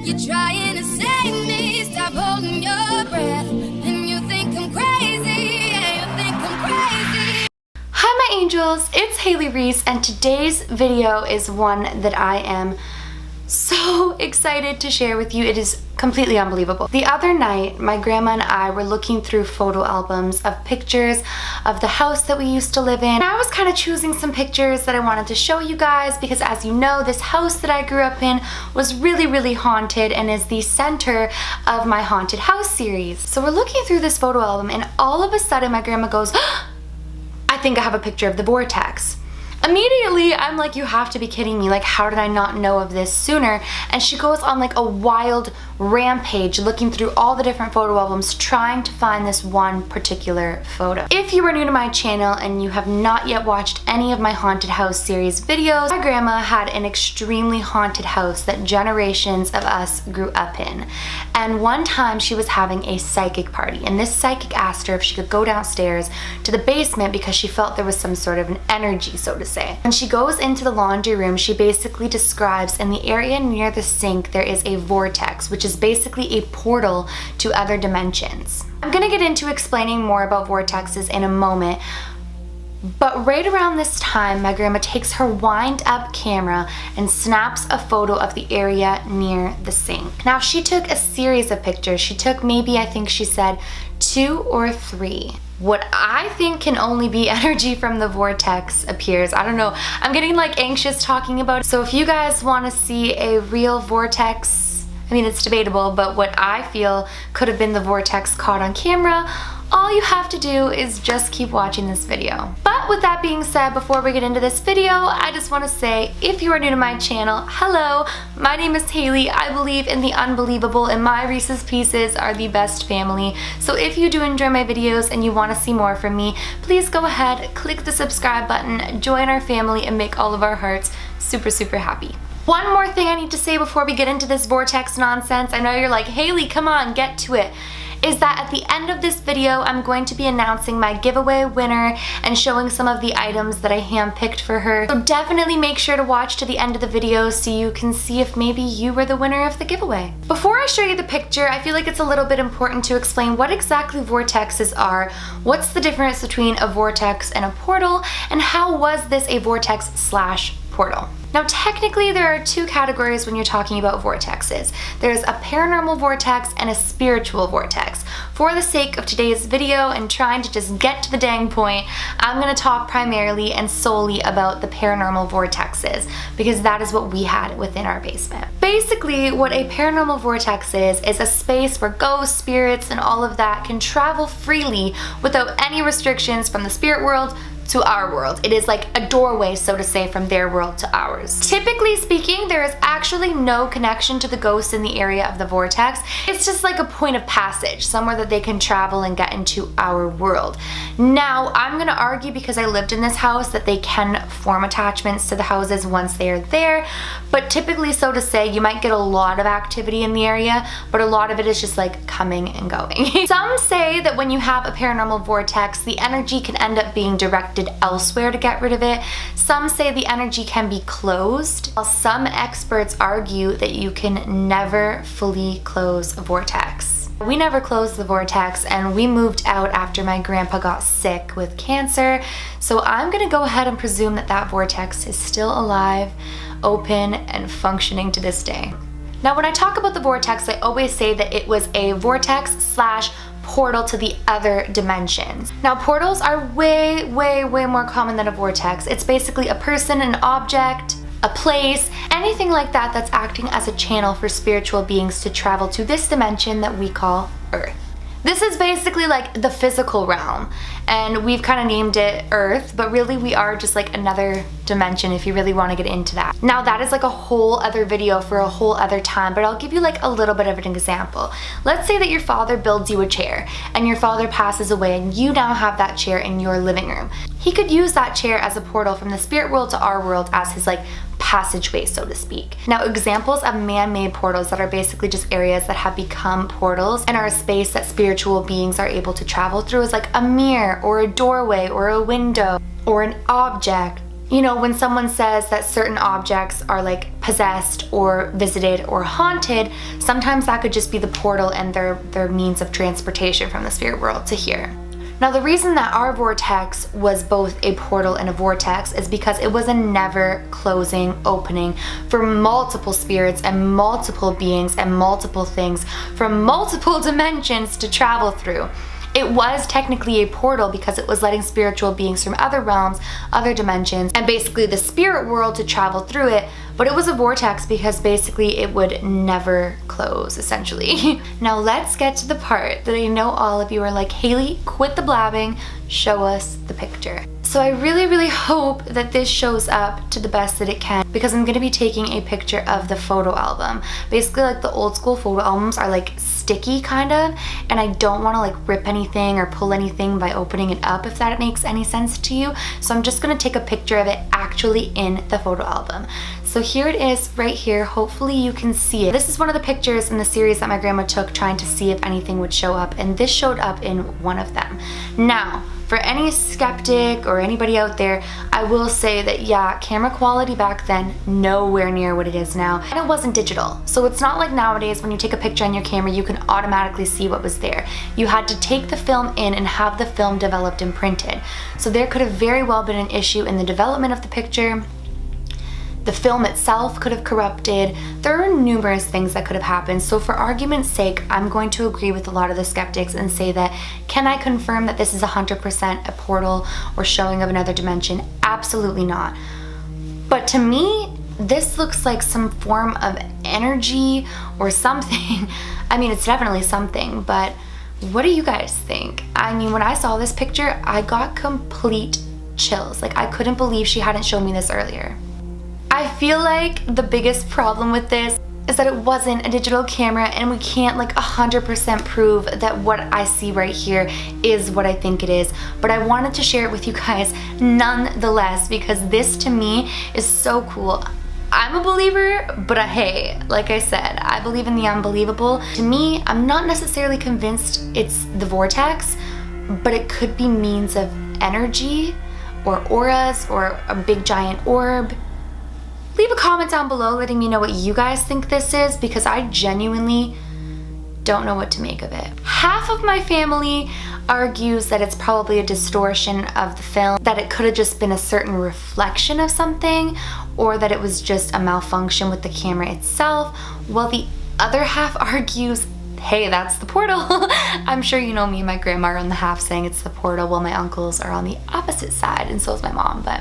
You're trying to save me, stop holding your breath. And you think I'm crazy, yeah, you think I'm crazy. Hi my angels, it's Haley Reese, and today's video is one that I am so excited to share with you. It is completely unbelievable. The other night, my grandma and I were looking through photo albums of pictures of the house that we used to live in. And I was kind of choosing some pictures that I wanted to show you guys because, as you know, this house that I grew up in was really haunted and is the center of my haunted house series. So we're looking through this photo album and all of a sudden my grandma goes, I think I have a picture of the vortex. Immediately, I'm like, you have to be kidding me. Like, how did I not know of this sooner? And she goes on like a wild rampage looking through all the different photo albums trying to find this one particular photo. If you are new to my channel and you have not yet watched any of my haunted house series videos, my grandma had an extremely haunted house that generations of us grew up in. And one time she was having a psychic party, and this psychic asked her if she could go downstairs to the basement because she felt there was some sort of an energy, so to say. When she goes into the laundry room, she basically describes in the area near the sink there is a vortex, which is basically a portal to other dimensions. I'm gonna get into explaining more about vortexes in a moment, but right around this time, my grandma takes her wind-up camera and snaps a photo of the area near the sink. Now, she took a series of pictures. She took maybe, I think she said, 2 or 3. What I think can only be energy from the vortex appears. I don't know. I'm getting like anxious talking about it. So if you guys want to see a real vortex, I mean, it's debatable, but what I feel could have been the vortex caught on camera, all you have to do is just keep watching this video. But with that being said, before we get into this video, I just want to say, if you are new to my channel, hello, my name is Haley. I believe in the unbelievable, and my Reese's Pieces are the best family. So if you do enjoy my videos and you want to see more from me, please go ahead, click the subscribe button, join our family, and make all of our hearts super happy. One more thing I need to say before we get into this vortex nonsense. I know you're like, Haley, come on, get to it. Is that at the end of this video, I'm going to be announcing my giveaway winner and showing some of the items that I handpicked for her. So definitely make sure to watch to the end of the video so you can see if maybe you were the winner of the giveaway. Before I show you the picture, I feel like it's a little bit important to explain what exactly vortexes are, what's the difference between a vortex and a portal, and how was this a vortex/portal. Now, technically, there are 2 categories when you're talking about vortexes. There's a paranormal vortex and a spiritual vortex. For the sake of today's video and trying to just get to the dang point, I'm going to talk primarily and solely about the paranormal vortexes because that is what we had within our basement. Basically, what a paranormal vortex is a space where ghosts, spirits, and all of that can travel freely without any restrictions from the spirit world to our world. It is like a doorway, so to say, from their world to ours. Typically speaking, there is actually no connection to the ghosts in the area of the vortex. It's just like a point of passage, somewhere that they can travel and get into our world. Now, I'm gonna argue, because I lived in this house, that they can form attachments to the houses once they are there, but typically, so to say, you might get a lot of activity in the area, but a lot of it is just like coming and going. Some say that when you have a paranormal vortex, the energy can end up being directed elsewhere to get rid of it. Some say the energy can be closed, while some experts argue that you can never fully close a vortex. We never closed the vortex, and we moved out after my grandpa got sick with cancer, so I'm gonna go ahead and presume that that vortex is still alive, open, and functioning to this day. Now, when I talk about the vortex, I always say that it was a vortex/portal to the other dimensions. Now, portals are way more common than a vortex. It's basically a person, an object, a place, anything like that that's acting as a channel for spiritual beings to travel to this dimension that we call Earth. This is basically like the physical realm, and we've kind of named it Earth, but really we are just like another dimension if you really want to get into that. Now, that is like a whole other video for a whole other time, but I'll give you like a little bit of an example. Let's say that your father builds you a chair and your father passes away and you now have that chair in your living room. He could use that chair as a portal from the spirit world to our world as his like passageway, so to speak. Now, examples of man-made portals that are basically just areas that have become portals and are a space that spiritual beings are able to travel through is like a mirror or a doorway or a window or an object You know, when someone says that certain objects are like possessed or visited or haunted, sometimes that could just be the portal and their means of transportation from the spirit world to here. Now, the reason that our vortex was both a portal and a vortex is because it was a never closing opening for multiple spirits and multiple beings and multiple things from multiple dimensions to travel through. It was technically a portal because it was letting spiritual beings from other realms, other dimensions, and basically the spirit world to travel through it, but it was a vortex because basically it would never close, essentially. Now let's get to the part that I know all of you are like, Haley, quit the blabbing, show us the picture. So I really hope that this shows up to the best that it can, because I'm gonna be taking a picture of the photo album. Basically, like, the old school photo albums are like sticky kind of, and I don't want to like rip anything or pull anything by opening it up, if that makes any sense to you. So I'm just gonna take a picture of it actually in the photo album. So here it is right here. Hopefully you can see it. This is one of the pictures in the series that my grandma took trying to see if anything would show up, and this showed up in one of them. Now, for any skeptic or anybody out there, I will say that yeah, camera quality back then, nowhere near what it is now. And it wasn't digital. So it's not like nowadays when you take a picture on your camera, you can automatically see what was there. You had to take the film in and have the film developed and printed. So there could have very well been an issue in the development of the picture. The film itself could have corrupted. There are numerous things that could have happened. So for argument's sake, I'm going to agree with a lot of the skeptics and say that, can I confirm that this is 100% a portal or showing of another dimension? Absolutely not. But to me, this looks like some form of energy or something. I mean, it's definitely something, but what do you guys think? I mean, when I saw this picture, I got complete chills. Like, I couldn't believe she hadn't shown me this earlier. I feel like the biggest problem with this is that it wasn't a digital camera, and we can't like 100% prove that what I see right here is what I think it is. But I wanted to share it with you guys nonetheless, because this to me is so cool. I'm a believer, but hey, like I said, I believe in the unbelievable. To me, I'm not necessarily convinced it's the vortex, but it could be means of energy or auras or a big giant orb. Leave a comment down below letting me know what you guys think this is, because I genuinely don't know what to make of it. Half of my family argues that it's probably a distortion of the film, that it could have just been a certain reflection of something, or that it was just a malfunction with the camera itself, while the other half argues, hey, that's the portal. I'm sure you know me and my grandma are on the half saying it's the portal, while my uncles are on the opposite side, and so is my mom, but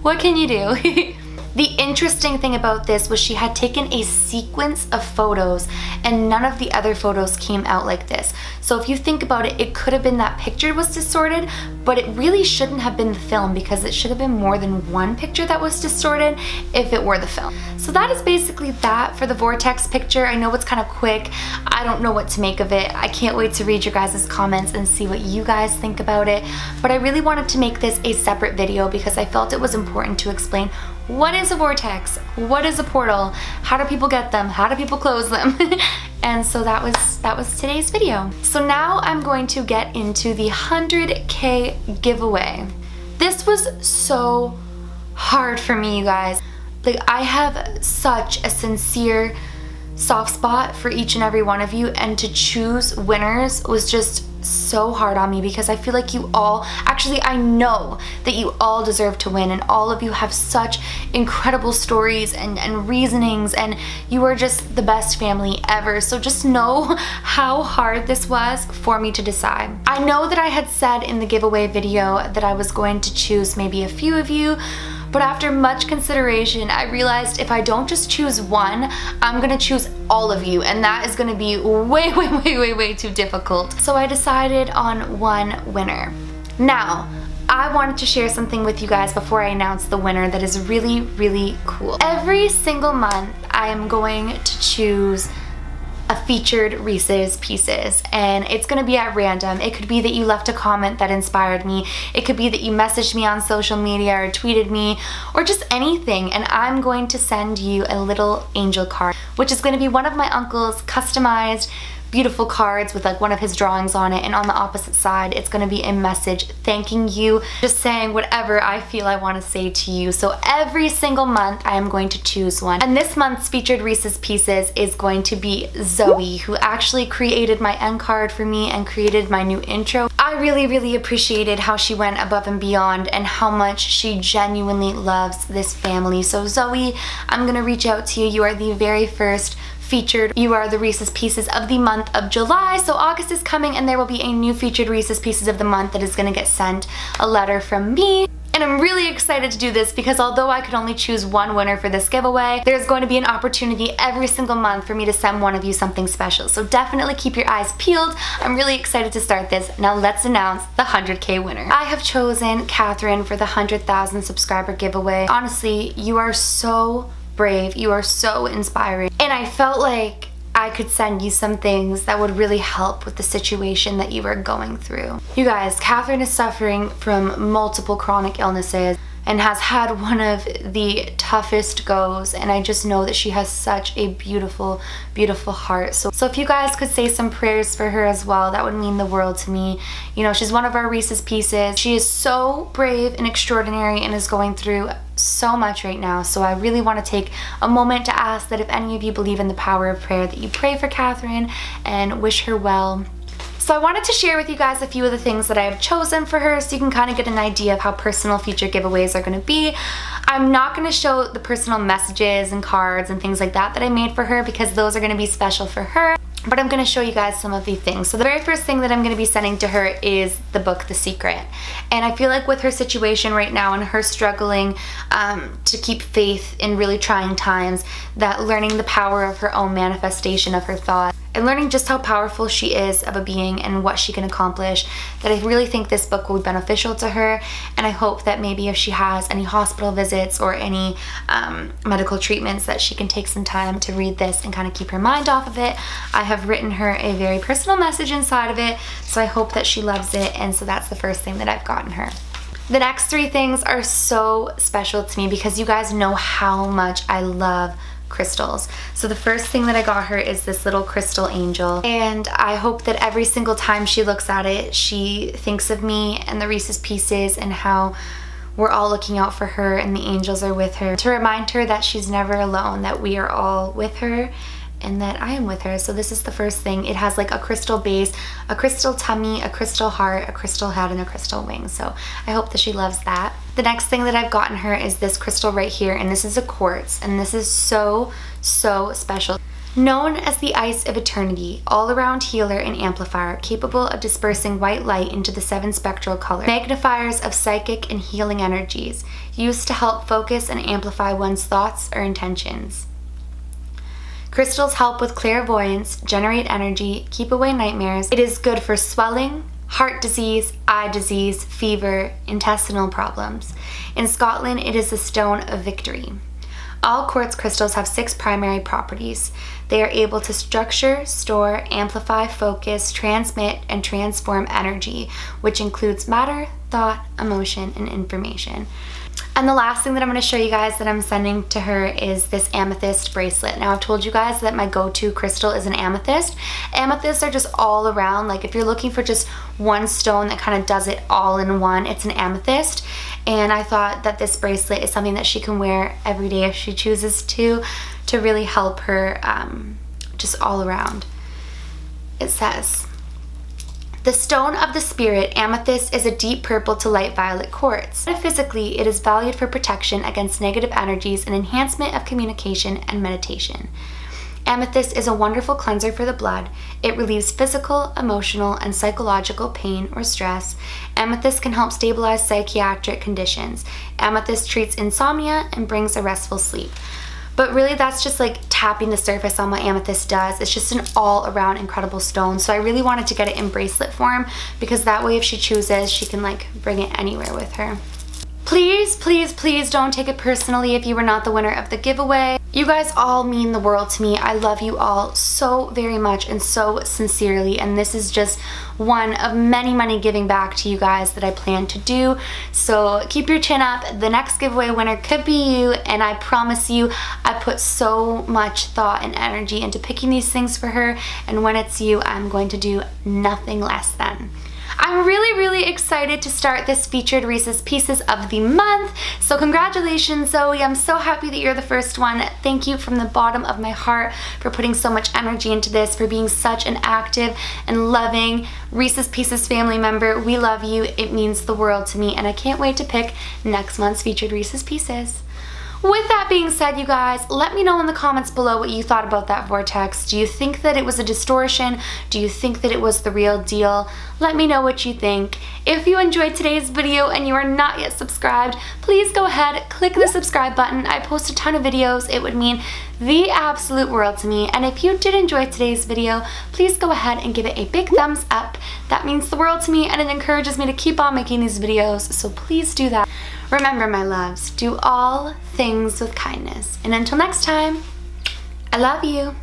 what can you do? The interesting thing about this was she had taken a sequence of photos, and none of the other photos came out like this. So if you think about it, it could have been that picture was distorted, but it really shouldn't have been the film, because it should have been more than one picture that was distorted if it were the film. So that is basically that for the vortex picture. I know it's kind of quick. I don't know what to make of it. I can't wait to read your guys' comments and see what you guys think about it. But I really wanted to make this a separate video because I felt it was important to explain what is a vortex, what is a portal, how do people get them, how do people close them. And so that was today's video. So now I'm going to get into the 100K giveaway. This was so hard for me, you guys. Like, I have such a sincere soft spot for each and every one of you, and to choose winners was just so hard on me, because I feel like you all, actually I know that you all deserve to win, and all of you have such incredible stories and reasonings, and you are just the best family ever. So just know how hard this was for me to decide. I know that I had said in the giveaway video that I was going to choose maybe a few of you, but after much consideration, I realized if I don't just choose one, I'm gonna choose all of you, and that is gonna be way too difficult. So I decided on one winner. Now, I wanted to share something with you guys before I announce the winner that is really cool. Every single month, I am going to choose a featured Reese's Pieces, and it's gonna be at random. It could be that you left a comment that inspired me. It could be that you messaged me on social media or tweeted me, or just anything, and I'm going to send you a little angel card, which is gonna be one of my uncle's customized beautiful cards with like one of his drawings on it, and on the opposite side it's going to be a message thanking you, just saying whatever I feel I want to say to you. So every single month I am going to choose one, and this month's featured Reese's Pieces is going to be Zoe, who actually created my end card for me and created my new intro. I really appreciated how she went above and beyond and how much she genuinely loves this family. So Zoe, I'm gonna reach out to you. You are the very first featured. You are the Reese's Pieces of the month of July. So August is coming and there will be a new featured Reese's Pieces of the month that is gonna get sent a letter from me. And I'm really excited to do this because although I could only choose one winner for this giveaway, there's going to be an opportunity every single month for me to send one of you something special. So definitely keep your eyes peeled. I'm really excited to start this. Now let's announce the 100K winner. I have chosen Catherine for the 100,000 subscriber giveaway. Honestly, you are so brave. You are so inspiring. And I felt like I could send you some things that would really help with the situation that you are going through. You guys, Catherine is suffering from multiple chronic illnesses and has had one of the toughest goes, and I just know that she has such a beautiful heart. So if you guys could say some prayers for her as well, that would mean the world to me. You know, she's one of our Reese's Pieces. She is so brave and extraordinary and is going through so much right now. So I really want to take a moment to ask that if any of you believe in the power of prayer, that you pray for Catherine and wish her well. So I wanted to share with you guys a few of the things that I have chosen for her so you can kind of get an idea of how personal future giveaways are going to be. I'm not going to show the personal messages and cards and things like that I made for her because those are going to be special for her. But I'm going to show you guys some of the things. So the very first thing that I'm going to be sending to her is the book, The Secret. And I feel like with her situation right now and her struggling to keep faith in really trying times, that learning the power of her own manifestation of her thoughts and learning just how powerful she is of a being and what she can accomplish, that I really think this book will be beneficial to her. And I hope that maybe if she has any hospital visits or any medical treatments, that she can take some time to read this and kind of keep her mind off of it. I have written her a very personal message inside of it, so I hope that she loves it, and so that's the first thing that I've gotten her. The next three things are so special to me because you guys know how much I love crystals. So the first thing that I got her is this little crystal angel, and I hope that every single time she looks at it, she thinks of me and the Reese's Pieces and how we're all looking out for her and the angels are with her, to remind her that she's never alone, that we are all with her and that I am with her. So this is the first thing. It has like a crystal base, a crystal tummy, a crystal heart, a crystal head, and a crystal wing. So I hope that she loves that. The next thing that I've gotten her is this crystal right here, and this is a quartz, and this is so special. Known as the ice of eternity, all-around healer and amplifier, capable of dispersing white light into the 7 spectral colors, magnifiers of psychic and healing energies, used to help focus and amplify one's thoughts or intentions. Crystals help with clairvoyance, generate energy, keep away nightmares. It is good for swelling, heart disease, eye disease, fever, intestinal problems. In Scotland, it is the stone of victory. All quartz crystals have 6 primary properties. They are able to structure, store, amplify, focus, transmit, and transform energy, which includes matter, thought, emotion, and information. And the last thing that I'm going to show you guys that I'm sending to her is this amethyst bracelet. Now, I've told you guys that my go-to crystal is an amethyst. Amethysts are just all around. Like if you're looking for just one stone that kind of does it all in one, it's an amethyst. And I thought that this bracelet is something that she can wear every day if she chooses to really help her just all around. It says, the stone of the spirit, amethyst, is a deep purple to light violet quartz. Metaphysically, it is valued for protection against negative energies and enhancement of communication and meditation. Amethyst is a wonderful cleanser for the blood. It relieves physical, emotional, and psychological pain or stress. Amethyst can help stabilize psychiatric conditions. Amethyst treats insomnia and brings a restful sleep. But really, that's just like tapping the surface on what amethyst does. It's just an all-around incredible stone. So I really wanted to get it in bracelet form because that way if she chooses, she can like bring it anywhere with her. Please don't take it personally if you were not the winner of the giveaway. You guys all mean the world to me. I love you all so very much and so sincerely, and this is just one of many giving back to you guys that I plan to do. So keep your chin up. The next giveaway winner could be you, and I promise you I put so much thought and energy into picking these things for her, and when it's you, I'm going to do nothing less than. I'm really excited to start this featured Reese's Pieces of the month. So congratulations, Zoe. I'm so happy that you're the first one. Thank you from the bottom of my heart for putting so much energy into this, for being such an active and loving Reese's Pieces family member. We love you. It means the world to me, and I can't wait to pick next month's featured Reese's Pieces. With that being said, you guys, let me know in the comments below what you thought about that vortex. Do you think that it was a distortion? Do you think that it was the real deal? Let me know what you think. If you enjoyed today's video and you are not yet subscribed, please go ahead, click the subscribe button. I post a ton of videos. It would mean the absolute world to me. And if you did enjoy today's video, please go ahead and give it a big thumbs up. That means the world to me, and it encourages me to keep on making these videos, so please do that. Remember, my loves, do all things with kindness. And until next time, I love you.